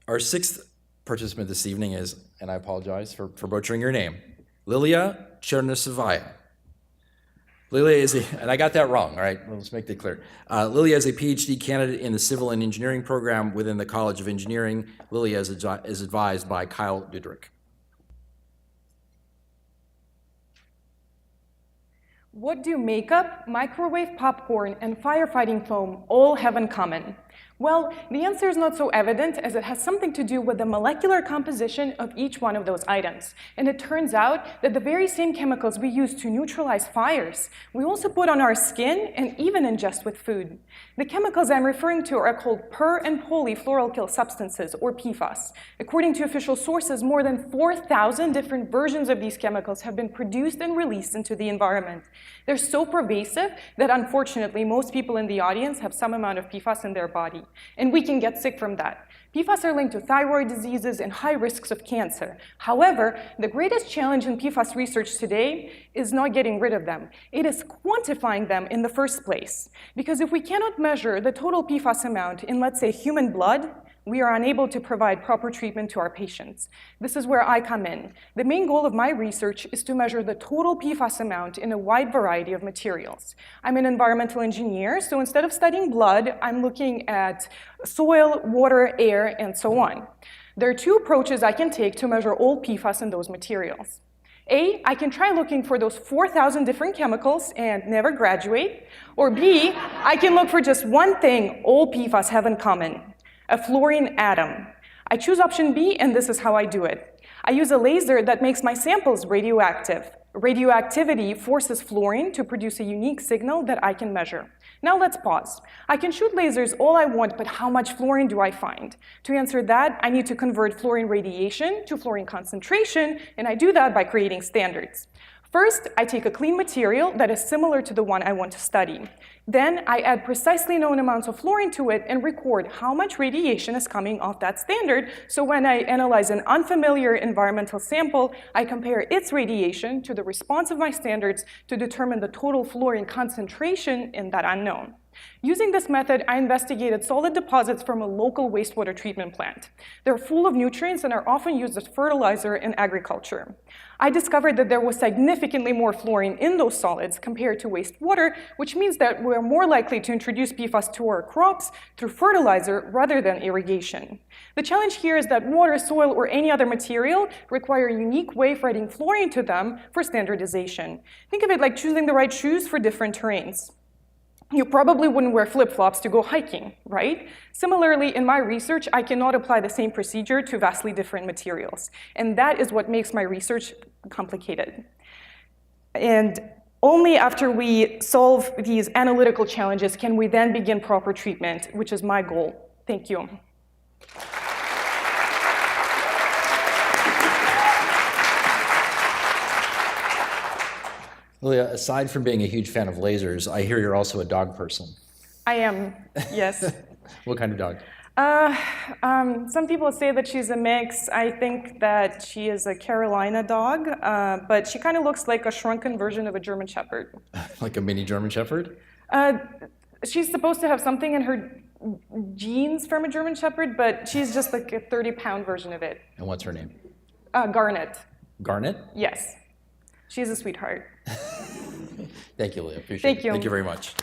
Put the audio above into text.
Our sixth participant this evening is, and I apologize for butchering your name, Lilia Chernysheva. Lilia is and I got that wrong, all right, let's make that clear. Lilia is a PhD candidate in the Civil and Engineering program within the College of Engineering. Lilia is advised by Kyle Dudrick. What do makeup, microwave popcorn, and firefighting foam all have in common? Well, the answer is not so evident, as it has something to do with the molecular composition of each one of those items. And it turns out that the very same chemicals we use to neutralize fires, we also put on our skin and even ingest with food. The chemicals I'm referring to are called per- and polyfluoroalkyl substances, or PFAS. According to official sources, more than 4,000 different versions of these chemicals have been produced and released into the environment. They're so pervasive that, unfortunately, most people in the audience have some amount of PFAS in their body. And we can get sick from that. PFAS are linked to thyroid diseases and high risks of cancer. However, the greatest challenge in PFAS research today is not getting rid of them. It is quantifying them in the first place. Because if we cannot measure the total PFAS amount in, let's say, human blood, we are unable to provide proper treatment to our patients. This is where I come in. The main goal of my research is to measure the total PFAS amount in a wide variety of materials. I'm an environmental engineer, so instead of studying blood, I'm looking at soil, water, air, and so on. There are two approaches I can take to measure all PFAS in those materials. A, I can try looking for those 4,000 different chemicals and never graduate. Or B, I can look for just one thing all PFAS have in common: a fluorine atom. I choose option B, and this is how I do it. I use a laser that makes my samples radioactive. Radioactivity forces fluorine to produce a unique signal that I can measure. Now let's pause. I can shoot lasers all I want, but how much fluorine do I find? To answer that, I need to convert fluorine radiation to fluorine concentration, and I do that by creating standards. First, I take a clean material that is similar to the one I want to study. Then I add precisely known amounts of fluorine to it and record how much radiation is coming off that standard, so when I analyze an unfamiliar environmental sample, I compare its radiation to the response of my standards to determine the total fluorine concentration in that unknown. Using this method, I investigated solid deposits from a local wastewater treatment plant. They're full of nutrients and are often used as fertilizer in agriculture. I discovered that there was significantly more fluorine in those solids compared to wastewater, which means that we're more likely to introduce PFAS to our crops through fertilizer rather than irrigation. The challenge here is that water, soil, or any other material require a unique way of adding fluorine to them for standardization. Think of it like choosing the right shoes for different terrains. You probably wouldn't wear flip-flops to go hiking, right? Similarly, in my research, I cannot apply the same procedure to vastly different materials. And that is what makes my research complicated. And only after we solve these analytical challenges can we then begin proper treatment, which is my goal. Thank you. Lilia, aside from being a huge fan of lasers, I hear you're also a dog person. I am, yes. What kind of dog? Some people say that she's a mix. I think that she is a Carolina dog, but she kind of looks like a shrunken version of a German Shepherd. Like a mini German Shepherd? She's supposed to have something in her genes from a German Shepherd, but she's just like a 30-pound version of it. And what's her name? Garnet. Garnet? Yes. She's a sweetheart. Thank you, Lilia. Appreciate it. Thank you. Thank you very much.